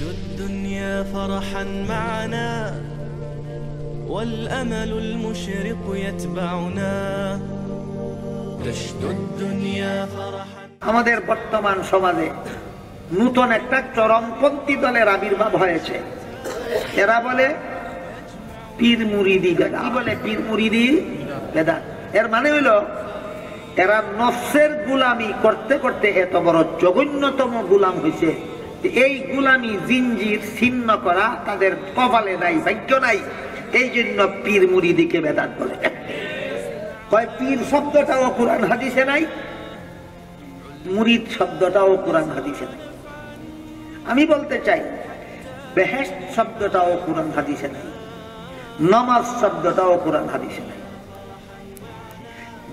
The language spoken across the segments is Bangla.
الدنيا فرحا معنا والأمل المشرق يتبعنا تشدو الدنيا فرحا। আমাদের বর্তমান সমাজে নতুন একটা চরমপন্থী দলের আবির্ভাব হয়েছে। এরা বলে পীর মুরিদি বেদাত। কি বলে? পীর মুরিদি বেদাত। এর মানে হইল এরা নফসের গুলামি করতে করতে এত বড় জঘন্যতম গুলাম হয়েছে, এই গুলামি জিনজির ছিন্ন করা তাদের কপালে নাই, ভাগ্য নাই। এই জন্য পীর মুরিদিকে বেদাত বলে। কয় পীর শব্দটাও কোরআন হাদিসে নাই, মুরিদ শব্দটাও কোরআন হাদিসে নাই। আমি বলতে চাই বেহেশত শব্দটাও কোরআন হাদিসে নাই, নামাজ শব্দটাও কোরআন হাদিসে নাই।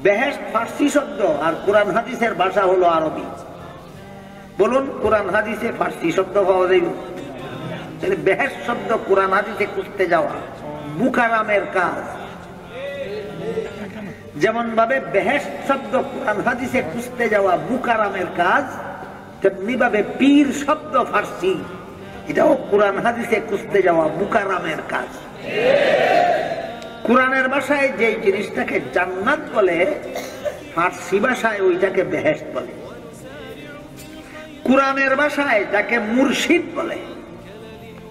বেহেশত ফার্সি শব্দ আর কোরআন হাদিসের ভাষা হলো আরবি। বলুন কোরআন হাদিসে ফার্সি শব্দ পাওয়া যাইবে? তাহলে বেহেশত শব্দ কোরআন হাদিসে খুঁজতে যাওয়া বুকারামের কাজ। যেমন ভাবে বেহেশত শব্দ কোরআন হাদিসে খুঁজতে যাওয়া বুকারামের কাজ, তেমনি ভাবে পীর শব্দ ফার্সি এটাও কোরআন হাদিসে খুঁজতে যাওয়া বুকারামের কাজ। কোরআনের ভাষায় যে জিনিসটাকে জান্নাত বলে, ফার্সি ভাষায় ওইটাকে বেহেশত বলে। কোরআনের ভাষায় যাকে মুর্শিদ বলে,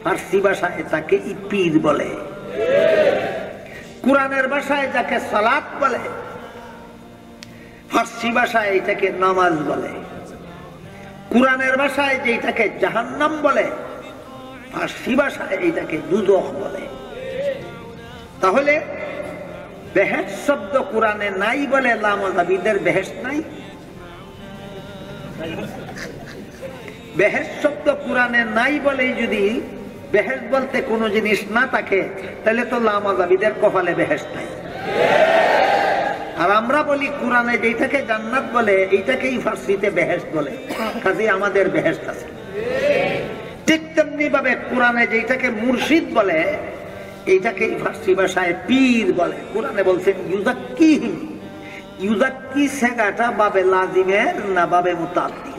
ফার্সি ভাষায় তাকে পীর বলে। কোরআনের ভাষায় যাকে সালাত বলে, ফার্সি ভাষায় এটাকে নামাজ বলে। কোরআনের ভাষায় যেটাকে জাহান্নাম বলে, ফার্সি ভাষায় এটাকে দুজখ বলে। তাহলে বেহেশত শব্দ কোরআনে নাই বলে লামাযাবিদের বেহেশত নাই? বেহেশত শব্দ কোরআনে নাই বলে যদি বেহেশত বলতে কোনো জিনিস না থাকে, তাহলে তো লামাযাবিদের কপালে বেহেশত নাই। আর আমরা বলি কোরআনে যেটাকে জান্নাত বলে এইটাকেই ফার্সিতে বেহেশত বলে, কাজে আমাদের বেহেশত আছে। ঠিক তেমনি ভাবে কোরআনে যেটাকে মুর্শিদ বলে এইটাকেই ফার্সি ভাষায় পীর বলে। কোরআনে বলছেন ইউযাক্কিহিম। ইউযাক্কি সেগাটা বাবে লাজিমের না বাবে মুতাআদ্দির?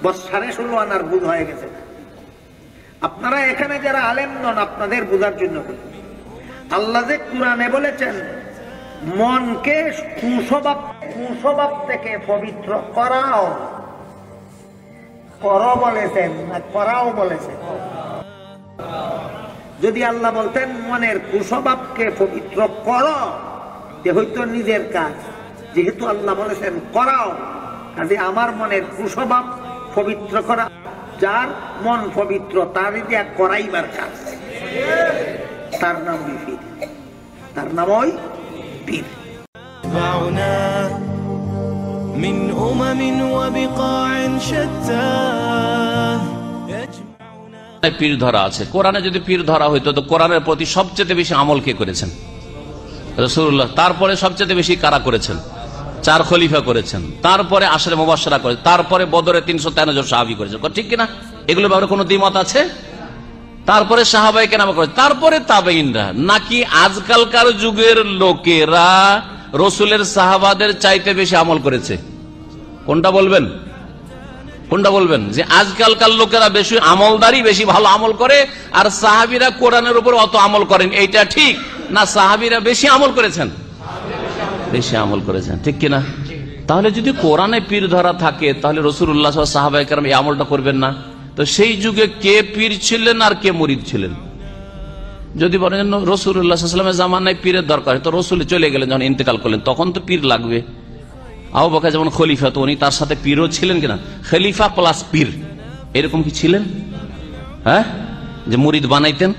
বস 16.5 আনার বুঝ হয়ে গেছে। আপনারা এখানে যারা আলেম নন আপনাদের বোঝার জন্য আল্লাহ যে কোরআনে বলেছেন মনকে কুস্বভাব থেকে পবিত্র করাও, করো বলেছেন না করাও বলেছেন? যদি আল্লাহ বলতেন মনের কুস্বভাবকে পবিত্র করো, তে হয়তো নিজের কাজ। যেহেতু আল্লাহ বলেছেন করাও, কাজে আমার মনের কুস্বভাব পবিত্র করা, যার মন পবিত্র তার দিয়া করাইবার কাজ, তার নাম পীর, তার নাম ওই পীর। من وبقاع شتى পীর ধরা আছে। কোরআনে যদি পীর ধরা হইতো তো কোরআনের প্রতি সবচেয়ে বেশি আমল কে করেছেন? রাসূলুল্লাহ। তারপরে সবচেয়ে বেশি কারা করেছেন? 4 খলিফা করেছেন। তারপরে আশরে মুবাশশারা করেছেন। তারপরে বদরে 313 জন সাহাবী করেছেন। ঠিক কিনা? এগুলো ব্যাপারে কোনো দ্বিমত আছে? তারপরে সাহাবায়ে কেরাম করেছেন, তারপরে তাবেঈনরা। নাকি আজকালকার যুগের লোকেরা রাসূলের সাহাবাদের চাইতে বেশি আমল করেছে? কোনটা বলবেন? কোনটা বলবেন? যে আজকালকার লোকেরা বেশি আমলদারি, বেশি ভালো আমল করে, আর সাহাবীরা কোরআনের উপর অত আমল করেন, এইটা ঠিক না? সাহাবীরা বেশি আমল করেছেন? বেশি আমল করেছেন। ঠিক কিনা? তাহলে যদি কোরআনে পীর ধরা থাকে তাহলে রাসূলুল্লাহ সাল্লাল্লাহু আলাইহি ওয়াসাল্লাম সাহাবায়ে কেরাম এই আমলটা করবেন না? তো সেই যুগে কে পীর ছিলেন আর কে মুরিদ ছিলেন? যদি বলেন রাসূলুল্লাহ সাল্লাল্লাহু আলাইহি ওয়াসাল্লামের জামানায় পীরের দরকার, তো রাসূল চলে গেলেন, যখন ইন্তেকাল করলেন তখন তো পীর লাগবে। আবু বকর যেমন খলিফা, তো উনি তার সাথে পীরও ছিলেন কিনা? খলিফা প্লাস পীর, এরকম কি ছিলেন? হ্যাঁ, যে মুরিদ বানাইতেন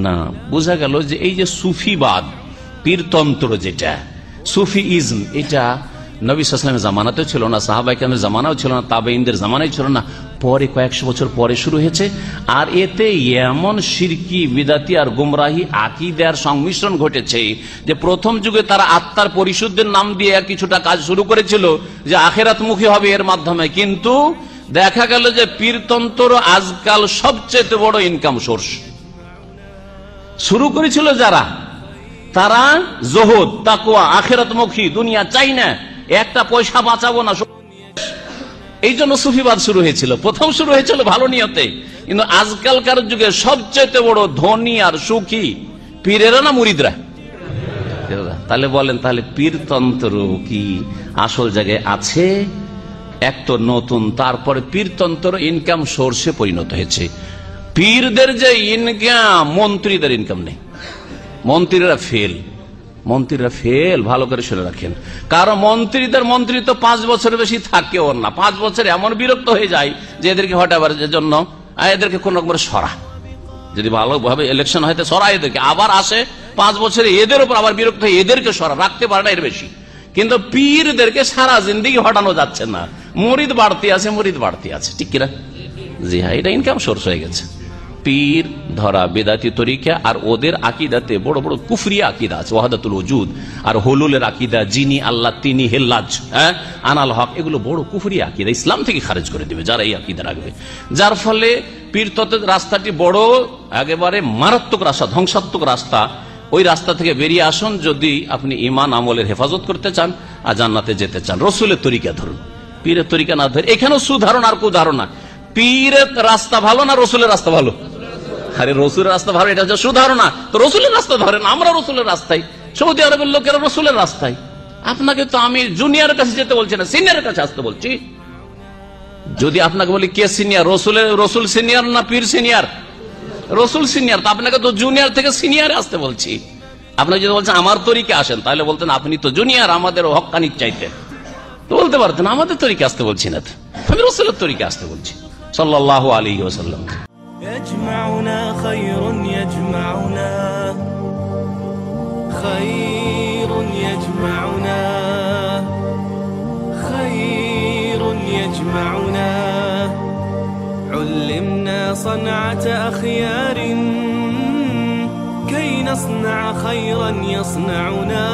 না। বোঝা গেল যে এই যে সুফিবাদ, পীরতন্ত্র, যেটা সুফিইজম, এটা নবী সাল্লাল্লাহু আলাইহি ওয়াসাল্লামের জামানাতেও ছিল না, সাহাবায়ে কেরামের জামানাও ছিল না, তাবেঈনদের জামানায় ছিল না, পরে কয়েকশো বছর পরে শুরু হয়েছে। আর এতে এমন শিরকি, বিদাতি আর গুমরাহি আকীদার সংমিশ্রণ ঘটেছে যে প্রথম যুগে তারা আত্মার পরিশুদ্ধের নাম দিয়ে কিছুটা কাজ শুরু করেছিল যে আখিরাতমুখী হবে এর মাধ্যমে, কিন্তু দেখা গেল যে পীরতন্ত্র আজকাল সবচেয়ে বড় ইনকাম সোর্স। শুরু করেছিল যারা, তারা জোহদ, তাকওয়া, আখিরাতমুখী, দুনিয়া চাই না, একটা পয়সা বাঁচাবো না, এই জন্য সুফিবাদ শুরু হয়েছিল। প্রথম শুরু হয়েছিল ভালো নিয়তে, কিন্তু আজকালকার যুগে সবচেয়ে বড় ধনী আর সুখী পীরেরা না মুরিদরা? তাহলে বলেন, তাহলে পীরতন্ত্র কি আসল জায়গায় আছে? এক তো নতুন, তারপরে পীরতন্ত্র ইনকাম সোর্সে পরিণত হয়েছে। পীরদের যে ইনকাম, মন্ত্রীদের ইনকাম নেই। মন্ত্রীরা ফেল, ভালো করে শুনে রাখেন। কারণ মন্ত্রী তো 5 বছর বেশি থাকেও না। 5 বছর এমন বিরক্ত হয়ে যায় যে এদেরকে হটাবার জন্য এদেরকে কোন রকম সরা, যদি ভালোভাবে ইলেকশন হয়তো সরা এদেরকে, আবার আসে 5 বছরে এদের উপর আবার বিরক্ত হয়ে এদেরকে সরা, রাখতে পারে না এর বেশি। কিন্তু পীরদেরকে সারা জিন্দেগি হটানো যাচ্ছে না। মুরিদ বাড়তি আছে, ঠিক কিনা? জি হ্যাঁ, এটা ইনকাম সোর্স হয়ে গেছে। পীর ধরা বেদাতি তরিকা, আর ওদের আকিদাতে বড় বড় কুফরি আকিদা আছে, ওয়াহদাতুল ওজুদ আর হুলুলের আকিদা, যিনি আল্লাহ তিনি হেল্লাজ, আনাল হক, এগুলো বড় কুফরি আকিদা, ইসলাম থেকে খারিজ করে দিবে যারা এই আকিদা রাখবে। যার ফলে পীর তত্ত্বের রাস্তাটি বড় একেবারে মারাত্মক রাস্তা, ধ্বংসাত্মক রাস্তা। ওই রাস্তা থেকে বেরিয়ে আসুন যদি আপনি ঈমান আমলের হেফাজত করতে চান আর জান্নাতে যেতে চান। রসুলের তরিকা ধরুন, পীরের তরিকা না ধরে। এখানেও সুধারণা আর কুধারণা। পীরের রাস্তা ভালো না রসুলের রাস্তা ভালো? আরে রসুলের রাস্তা ভালো, এটা হচ্ছে সুধারণা। তো রসুলের রাস্তা ধরেন, আমরা রসুলের রাস্তায়, সৌদি আরবের লোকেরা রসুলের রাস্তায়। আপনাকে তো আমি জুনিয়রের কাছে যেতে বলছি না, সিনিয়রের কাছে আসতে বলছি। যদি আপনাকে বলি কে সিনিয়র, রসুল সিনিয়র না পীর সিনিয়র? রসুল সিনিয়র। তো আপনাকে তো জুনিয়র থেকে সিনিয়রে আসতে বলছি। আপনি যদি বলছেন আমার তরিকে আসেন, তাহলে বলতেন আপনি তো জুনিয়র, আমাদের হক্কানি চাইতেন, তো বলতে পারতেন আমাদের তরিকে আসতে বলছি না, আমি রসুলের তরিকে আসতে বলছি সাল্লাল্লাহু আলাইহি ওয়াসাল্লাম। يجمعنا خير يجمعنا خير يجمعنا خير يجمعنا علمنا صنعة أخيار كي نصنع خيرا يصنعنا